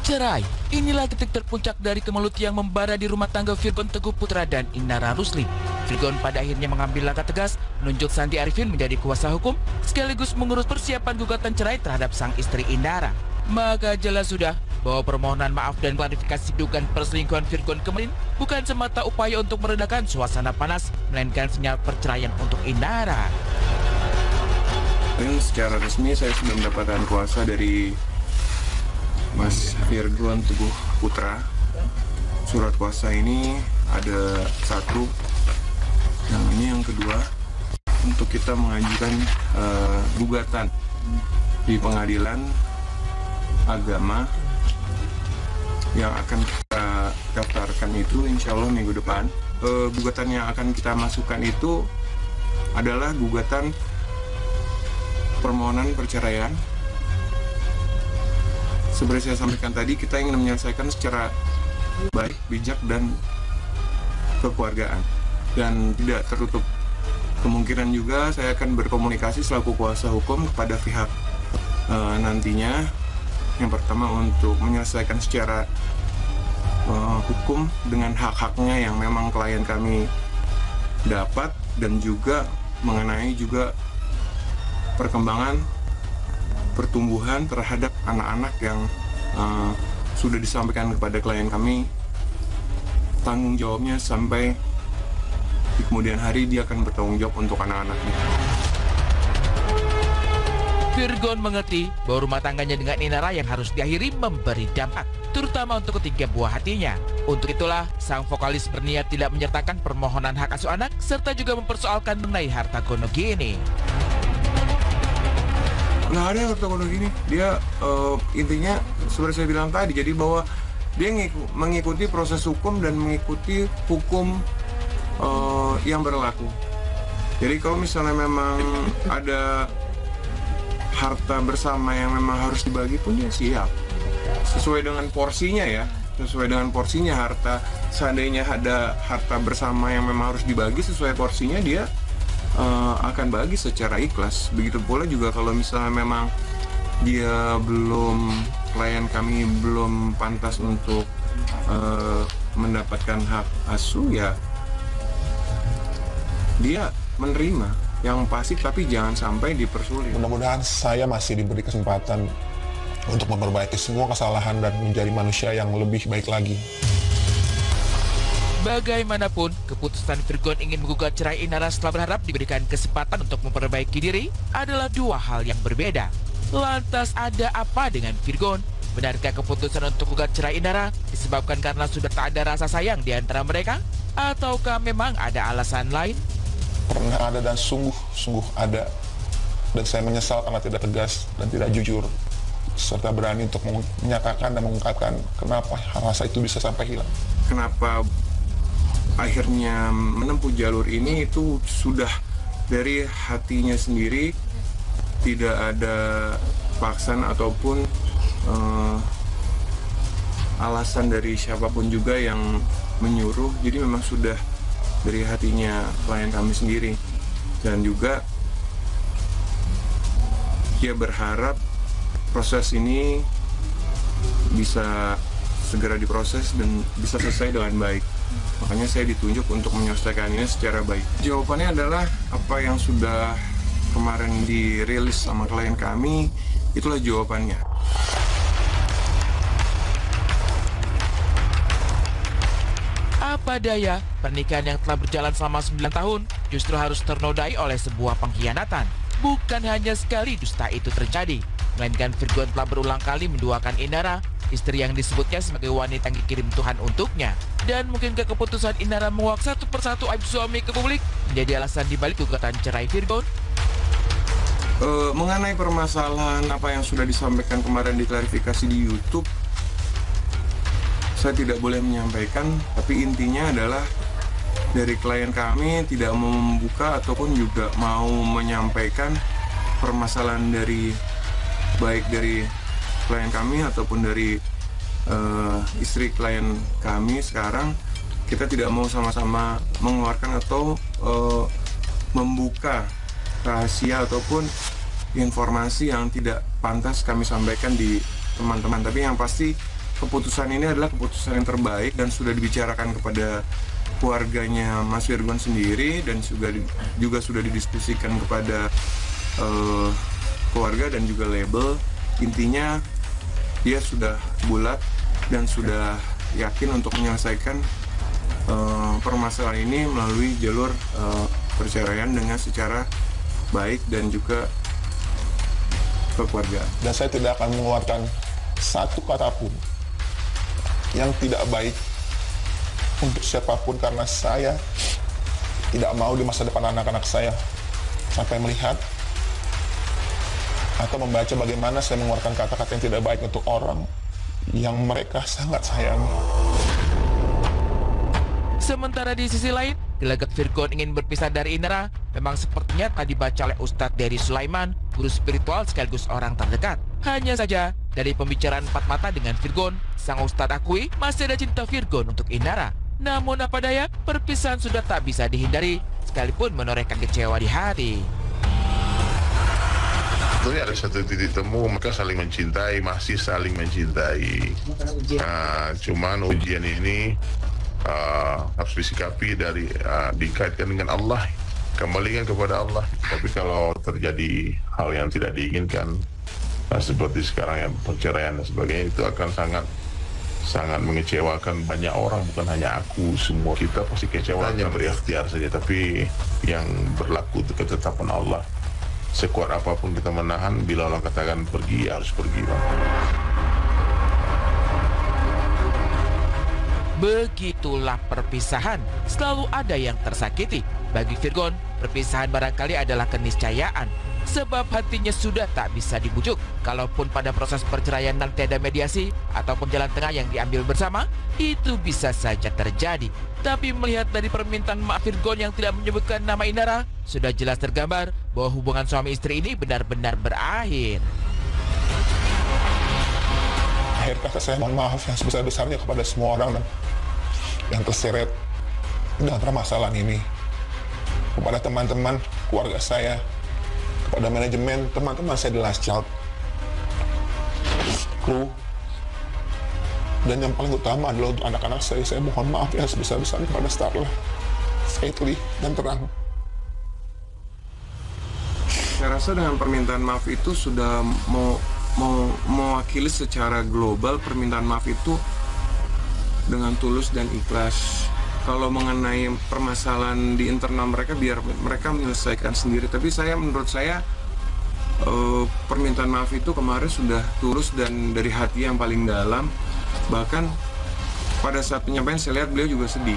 Cerai, inilah titik terpuncak dari kemelut yang membara di rumah tangga Virgon Teguh Putra dan Inara Rusli. Virgon pada akhirnya mengambil langkah tegas, menunjuk Sandi Arifin menjadi kuasa hukum, sekaligus mengurus persiapan gugatan cerai terhadap sang istri Inara. Maka jelas sudah bahwa permohonan maaf dan klarifikasi dugaan perselingkuhan Virgon kemarin bukan semata upaya untuk meredakan suasana panas, melainkan sinyal perceraian untuk Inara. Dan secara resmi saya sudah mendapatkan kuasa dari Mas Virgon Teguh Putra. Surat kuasa ini ada satu, yang ini yang kedua, untuk kita mengajukan gugatan di pengadilan agama yang akan kita daftarkan itu insya Allah minggu depan. Gugatan yang akan kita masukkan itu adalah gugatan permohonan perceraian. Seperti saya sampaikan tadi, kita ingin menyelesaikan secara baik, bijak, dan kekeluargaan. Dan tidak tertutup kemungkinan juga saya akan berkomunikasi selaku kuasa hukum kepada pihak nantinya. Yang pertama untuk menyelesaikan secara hukum dengan hak-haknya yang memang klien kami dapat, dan juga mengenai juga perkembangan pertumbuhan terhadap anak-anak yang sudah disampaikan kepada klien kami, tanggung jawabnya sampai di kemudian hari dia akan bertanggung jawab untuk anak-anaknya. Virgon mengerti bahwa rumah tangganya dengan Inara yang harus diakhiri memberi dampak, terutama untuk ketiga buah hatinya. Untuk itulah, sang vokalis berniat tidak menyertakan permohonan hak asuh anak, serta juga mempersoalkan mengenai harta gono gini. Nggak ada harta gono gini. Dia intinya seperti saya bilang tadi, jadi bahwa dia mengikuti proses hukum dan mengikuti hukum yang berlaku. Jadi kalau misalnya memang ada harta bersama yang memang harus dibagi pun dia siap sesuai dengan porsinya ya, sesuai dengan porsinya harta. Seandainya ada harta bersama yang memang harus dibagi sesuai porsinya, dia akan bagi secara ikhlas. Begitu pula juga kalau misalnya memang dia klien kami belum pantas untuk mendapatkan hak asuh, ya dia menerima yang pasti, tapi jangan sampai dipersulit. Mudah-mudahan saya masih diberi kesempatan untuk memperbaiki semua kesalahan dan menjadi manusia yang lebih baik lagi. Bagaimanapun, keputusan Virgon ingin menggugat cerai Inara setelah berharap diberikan kesempatan untuk memperbaiki diri adalah dua hal yang berbeda. Lantas ada apa dengan Virgon? Benarkah keputusan untuk gugat cerai Inara disebabkan karena sudah tak ada rasa sayang di antara mereka? Ataukah memang ada alasan lain? Pernah ada dan sungguh ada. Dan saya menyesal karena tidak tegas dan tidak jujur, serta berani untuk menyatakan dan mengungkapkan kenapa rasa itu bisa sampai hilang. Kenapa akhirnya menempuh jalur ini, itu sudah dari hatinya sendiri, tidak ada paksaan ataupun alasan dari siapapun juga yang menyuruh. Jadi memang sudah dari hatinya klien kami sendiri, dan juga dia berharap proses ini bisa segera diproses dan bisa selesai dengan baik. Makanya saya ditunjuk untuk menyelesaikan ini secara baik. Jawabannya adalah apa yang sudah kemarin dirilis sama klien kami, itulah jawabannya. Apa daya, pernikahan yang telah berjalan selama 9 tahun justru harus ternodai oleh sebuah pengkhianatan. Bukan hanya sekali dusta itu terjadi, melainkan Virgon telah berulang kali menduakan Inara, istri yang disebutnya sebagai wanita yang dikirim Tuhan untuknya. Dan mungkinkah keputusan Inara menguak satu persatu aib suami ke publik menjadi alasan dibalik gugatan cerai Virgon? Mengenai permasalahan apa yang sudah disampaikan kemarin di klarifikasi di YouTube, saya tidak boleh menyampaikan, tapi intinya adalah dari klien kami tidak mau membuka ataupun juga mau menyampaikan permasalahan dari baik dari klien kami ataupun dari istri klien kami. Sekarang kita tidak mau sama-sama mengeluarkan atau membuka rahasia ataupun informasi yang tidak pantas kami sampaikan di teman-teman. Tapi yang pasti keputusan ini adalah keputusan yang terbaik dan sudah dibicarakan kepada keluarganya Mas Virgon sendiri, dan juga sudah didiskusikan kepada keluarga dan juga label. Intinya dia sudah bulat dan sudah yakin untuk menyelesaikan permasalahan ini melalui jalur perceraian dengan secara baik dan juga kekeluargaan. Dan saya tidak akan mengeluarkan satu kata pun yang tidak baik untuk siapapun, karena saya tidak mau di masa depan anak-anak saya sampai melihat atau membaca bagaimana saya mengeluarkan kata-kata yang tidak baik untuk orang yang mereka sangat sayangi. Sementara di sisi lain, gelagat Virgon ingin berpisah dari Inara memang sepertinya tak dibaca oleh Ustadz Dery Sulaiman, guru spiritual sekaligus orang terdekat. Hanya saja, dari pembicaraan empat mata dengan Virgon, sang Ustadz akui masih ada cinta Virgon untuk Inara. Namun apa daya, perpisahan sudah tak bisa dihindari, sekalipun menorehkan kecewa di hati. Sebetulnya ada satu titik temu, mereka saling mencintai, masih saling mencintai. Cuman ujian ini harus disikapi dikaitkan dengan Allah, kembalikan kepada Allah. Tapi kalau terjadi hal yang tidak diinginkan, seperti sekarang yang perceraian dan sebagainya, itu akan sangat mengecewakan banyak orang, bukan hanya aku, semua kita pasti kecewa. Hanya berikhtiar saja, tapi yang berlaku itu ketetapan Allah. Sekuat apapun kita menahan, bila Allah katakan pergi, ya harus pergi, Bang. Begitulah perpisahan, selalu ada yang tersakiti. Bagi Virgon, perpisahan barangkali adalah keniscayaan, sebab hatinya sudah tak bisa dibujuk. Kalaupun pada proses perceraian nanti ada mediasi ataupun jalan tengah yang diambil bersama, itu bisa saja terjadi. Tapi melihat dari permintaan maaf Virgon yang tidak menyebutkan nama Inara, sudah jelas tergambar bahwa hubungan suami istri ini benar-benar berakhir. Akhir kata saya mohon maaf yang sebesar-besarnya kepada semua orang yang terseret dalam permasalahan ini. Kepada teman-teman, keluarga saya, kepada manajemen, teman-teman saya di Last Child, kru, dan yang paling utama adalah untuk anak-anak saya mohon maaf ya sebesar-besarnya kepada Starla, Faithly, dan Terang. Saya rasa dengan permintaan maaf itu sudah mewakili secara global permintaan maaf itu dengan tulus dan ikhlas. Kalau mengenai permasalahan di internal mereka, biar mereka menyelesaikan sendiri. Tapi menurut saya permintaan maaf itu kemarin sudah tulus dan dari hati yang paling dalam. Bahkan pada saat penyampaian saya lihat beliau juga sedih.